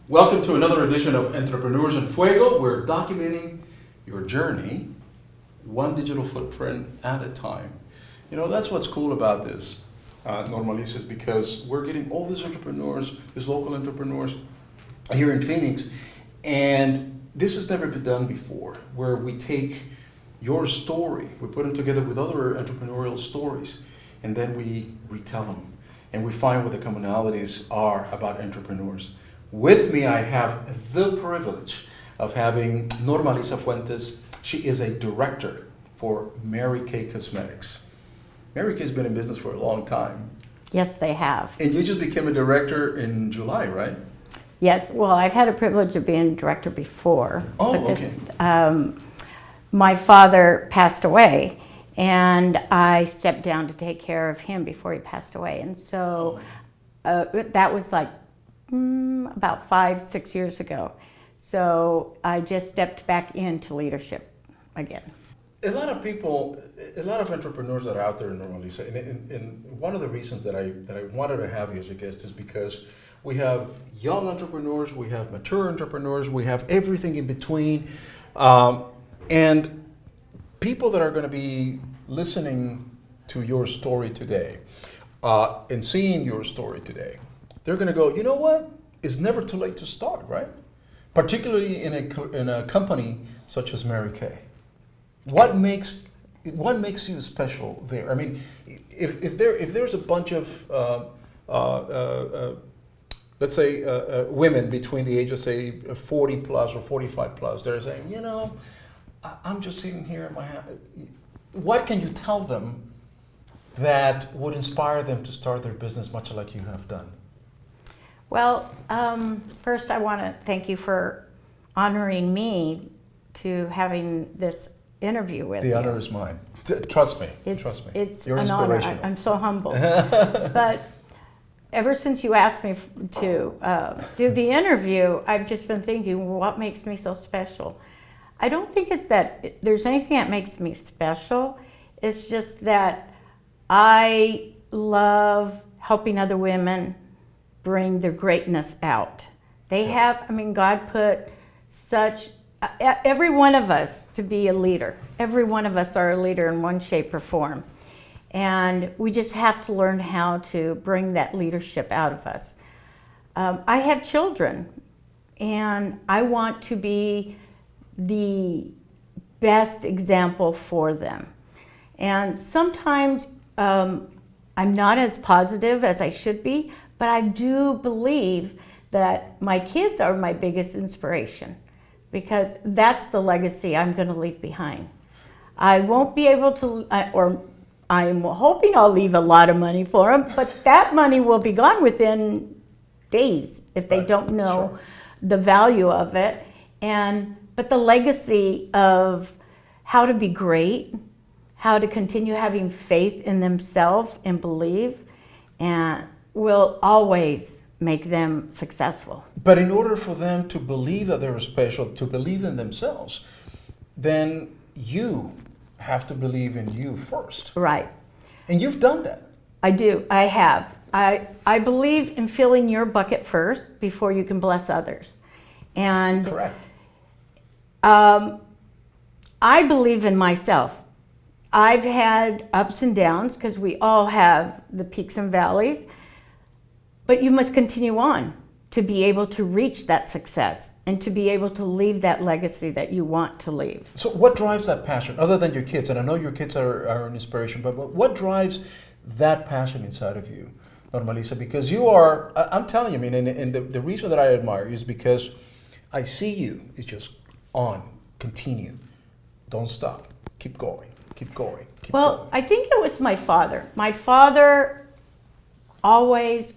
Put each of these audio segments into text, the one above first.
Welcome to another edition of Entrepreneurs in Fuego. We're documenting your journey, one digital footprint at a time. You know, that's what's cool about this, Normalisa, is because we're getting all these entrepreneurs, these local entrepreneurs here in Phoenix, and this has never been done before, where we take your story, we put them together with other entrepreneurial stories, and then we retell them, and we find what the commonalities are about entrepreneurs. With me, I have the privilege of having Normalisa Fuentes. She is a director for Mary Kay Cosmetics. Mary Kay's been in business for a long time. Yes, they have. And you just became a director in July, right? Yes, well, I've had a privilege of being a director before. Oh, okay. My father passed away, and I stepped down to take care of him before he passed away. And so that was like about 5-6 years ago. So I just stepped back into leadership again. A lot of people, a lot of entrepreneurs that are out there in Normalisa, and one of the reasons that I wanted to have you as a guest is because we have young entrepreneurs, we have mature entrepreneurs, we have everything in between, and people that are going to be listening to your story today and seeing your story today, they're going to go, you know what? It's never too late to start, right? Particularly in a company such as Mary Kay. What makes you special there? I mean, if there's a bunch of let's say women between the age of say 40 plus or 45 plus, they're saying, you know, I'm just sitting here in my house. What can you tell them that would inspire them to start their business much like you have done? Well, first I want to thank you for honoring me to having this interview with you. The honor is mine. Trust me. Trust me. It's You're an honor. inspirational. I'm so humble. But ever since you asked me to do the interview, I've just been thinking, what makes me so special? I don't think it's that there's anything that makes me special. It's just that I love helping other women bring their greatness out. They have, I mean, God put such, every one of us to be a leader. Every one of us are a leader in one shape or form. And we just have to learn how to bring that leadership out of us. I have children, and I want to be the best example for them. And sometimes I'm not as positive as I should be, but I do believe that my kids are my biggest inspiration, because that's the legacy I'm going to leave behind. I won't be able to, or I'm hoping I'll leave a lot of money for them, but that money will be gone within days if they don't know the value of it. But the legacy of how to be great, how to continue having faith in themselves and believe, and will always make them successful. But in order for them to believe that they're special, to believe in themselves, then you have to believe in you first. Right. And you've done that. I do. I have. I believe in filling your bucket first before you can bless others. And correct. I believe in myself. I've had ups and downs because we all have the peaks and valleys, but you must continue on to be able to reach that success and to be able to leave that legacy that you want to leave. So what drives that passion, other than your kids? And I know your kids are an inspiration, but what drives that passion inside of you, Normalisa? Because you are, I'm telling you, I mean, and the reason that I admire you is because I see you is just on, continue, don't stop, keep going, keep going, keep going. Well, I think it was my father. My father always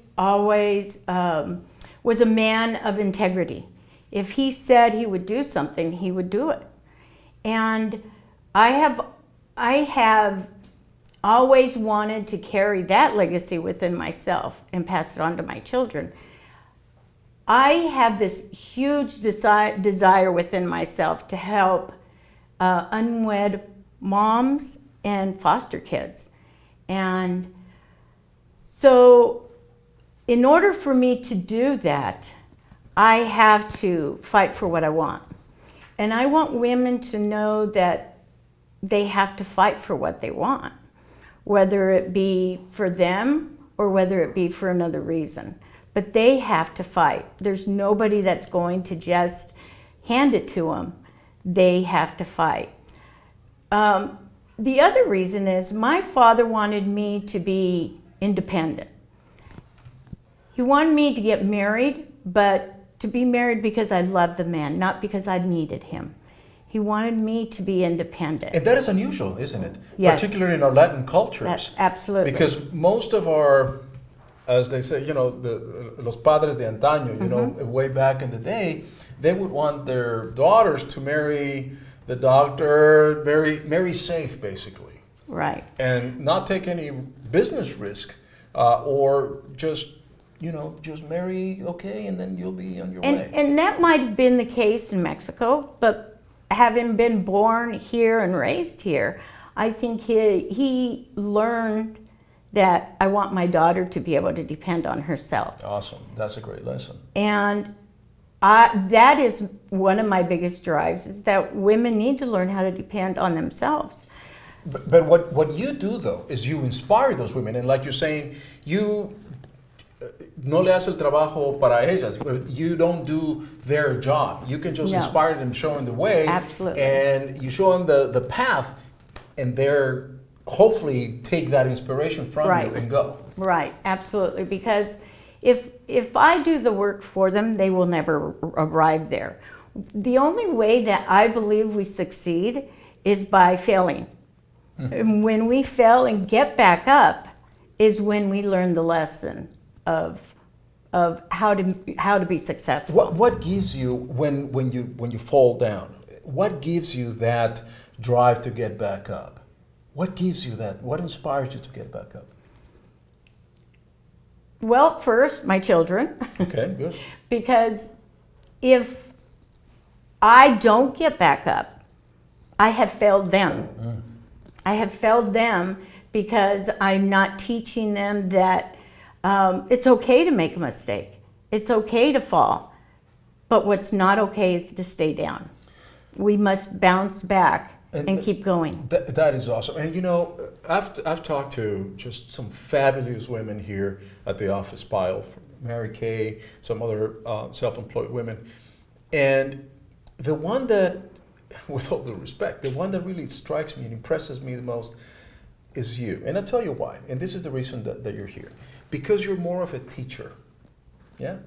was a man of integrity. If he said he would do something, he would do it. And I have always wanted to carry that legacy within myself and pass it on to my children. I have this huge desire within myself to help unwed moms and foster kids. And so in order for me to do that, I have to fight for what I want. And I want women to know that they have to fight for what they want, whether it be for them or whether it be for another reason. But they have to fight. There's nobody that's going to just hand it to them. They have to fight. The other reason is my father wanted me to be independent. He wanted me to get married, but to be married because I loved the man, not because I needed him. He wanted me to be independent. And that is unusual, isn't it? Yes. Particularly in our Latin cultures. That's absolutely. Because most of our, as they say, los padres de antaño, way back in the day, they would want their daughters to marry the doctor, marry safe, basically. Right. And not take any business risk, or just marry, okay, and then you'll be on your way. And that might have been the case in Mexico, but having been born here and raised here, I think he learned that I want my daughter to be able to depend on herself. Awesome. That's a great lesson. And that is one of my biggest drives, is that women need to learn how to depend on themselves. But what you do, though, is you inspire those women. And like you're saying, you no le hace el trabajo para ellas. You don't do their job. You can just inspire them, show them the way. Absolutely. And you show them the path, and they're hopefully take that inspiration from you and go. Right, absolutely. Because if I do the work for them, they will never arrive there. The only way that I believe we succeed is by failing. Mm-hmm. And when we fail and get back up is when we learn the lesson of how to be successful. What gives you when you fall down? What gives you that drive to get back up? What gives you that? What inspires you to get back up? Well, first, my children. Okay, good. Because if I don't get back up, I have failed them. Mm. I have failed them because I'm not teaching them that it's okay to make a mistake. It's okay to fall. But what's not okay is to stay down. We must bounce back and keep going. That is awesome. And I've talked to just some fabulous women here at the office pile, Mary Kay, some other self-employed women. And the one that, with all due respect, the one that really strikes me and impresses me the most is you. And I'll tell you why. And this is the reason that you're here. Because you're more of a teacher. Yeah?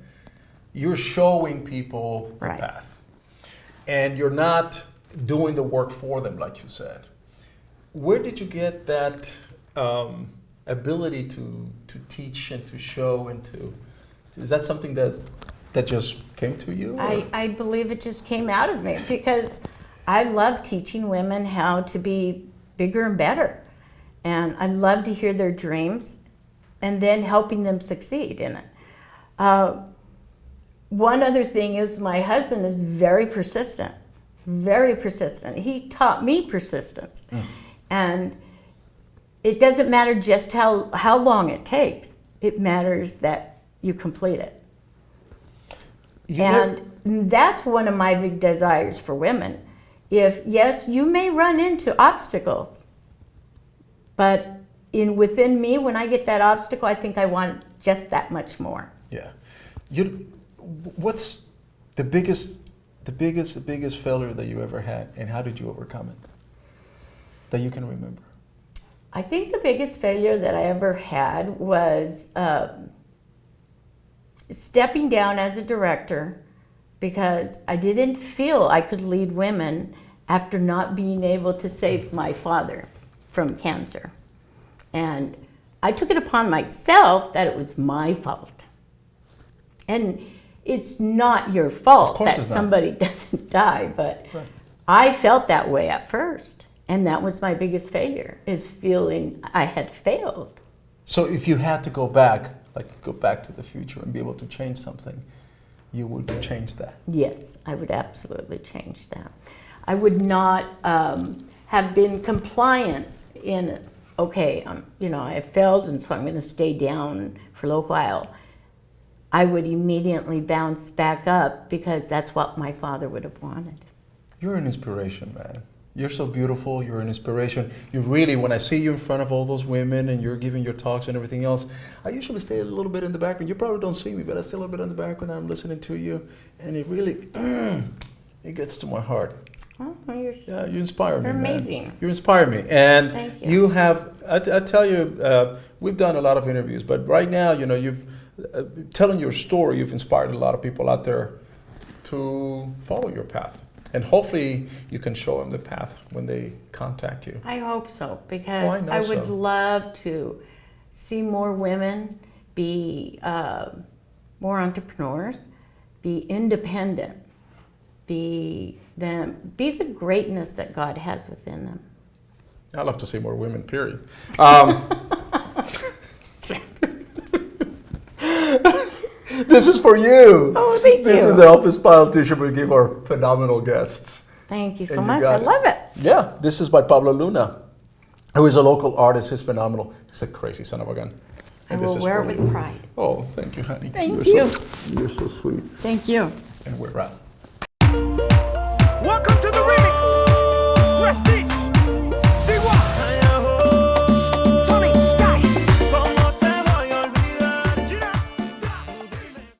You're showing people the path. And you're not doing the work for them, like you said. Where did you get that ability to teach and to show and is that something that just came to you? I believe it just came out of me because I love teaching women how to be bigger and better. And I love to hear their dreams and then helping them succeed in it. One other thing is my husband is very persistent. Very persistent. He taught me persistence. Mm. And it doesn't matter just how long it takes. It matters that you complete it. That's one of my big desires for women. Yes, you may run into obstacles, but within me, when I get that obstacle, I think I want just that much more. Yeah. What's the biggest failure that you ever had, and how did you overcome it? That you can remember. I think the biggest failure that I ever had was stepping down as a director because I didn't feel I could lead women after not being able to save my father from cancer. And I took it upon myself that it was my fault. And it's not your fault that somebody doesn't die, but I felt that way at first. And that was my biggest failure, is feeling I had failed. So if you had to go back to the future and be able to change something, you would change that? Yes, I would absolutely change that. I would not have been compliance in, I have failed and so I'm going to stay down for a little while. I would immediately bounce back up because that's what my father would have wanted. You're an inspiration, man. You're so beautiful. You're an inspiration. You really, when I see you in front of all those women and you're giving your talks and everything else, I usually stay a little bit in the background. You probably don't see me, but I stay a little bit in the background. I'm listening to you, and it really, it gets to my heart. Oh, Yeah, you inspire me, you're man. amazing. You inspire me, and Thank you have. I tell you, we've done a lot of interviews, but right now, you know, you've telling your story. You've inspired a lot of people out there to follow your path, and hopefully, you can show them the path when they contact you. I hope so, because know I would so. love to see more women be more entrepreneurs, be independent, be the greatness that God has within them. I love to see more women. Period. This is for you. Oh, thank you. This is the Elvis Pyle t-shirt we give our phenomenal guests. Thank you so And you much. got I it. love it. Yeah, this is by Pablo Luna, who is a local artist. He's phenomenal. He's a crazy son of a gun. I And this will is wear for it you. with pride. Oh, thank you, honey. Thank You're you. So, you're so sweet. Thank you. And we're out.